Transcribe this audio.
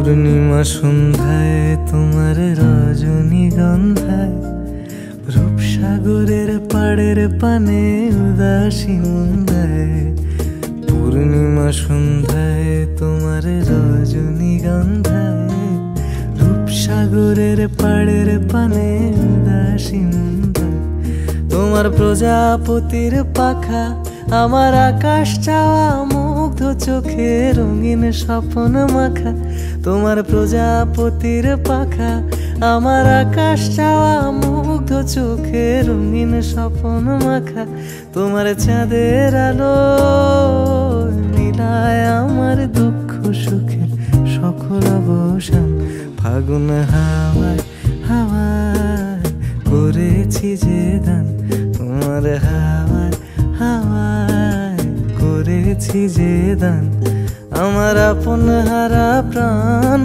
পূর্ণিমা সন্ধ্যায় তোমার রজনীগন্ধায় রূপসাগরের পাড়ের পানে উদাসী মুন্দায়। পূর্ণিমা সন্ধ্যায় তোমার রজনীগন্ধায় রূপসাগরের পাড়ের পানে উদাসী মুন্দায়। তোমার প্রজাপতির পাখা আমার আকাশ চাওয়া মুগ্ধ চোখে রঙিন স্বপ্ন মাখা। তোমার প্রজাপতির পাখা আমার আকাশ চাওয়া মুগ্ধ চোখে রঙিন স্বপ্ন মাখা। তোমার চাঁদের আলো মিলায় আমার দুঃখ সুখের সকল অবসান। ফাগুন হাওয়ায় হাওয়ায় করেছি যে দান, তোমার হাওয়ায় হাওয়ায় করেছি যে দান। আমার আপন হারা প্রাণ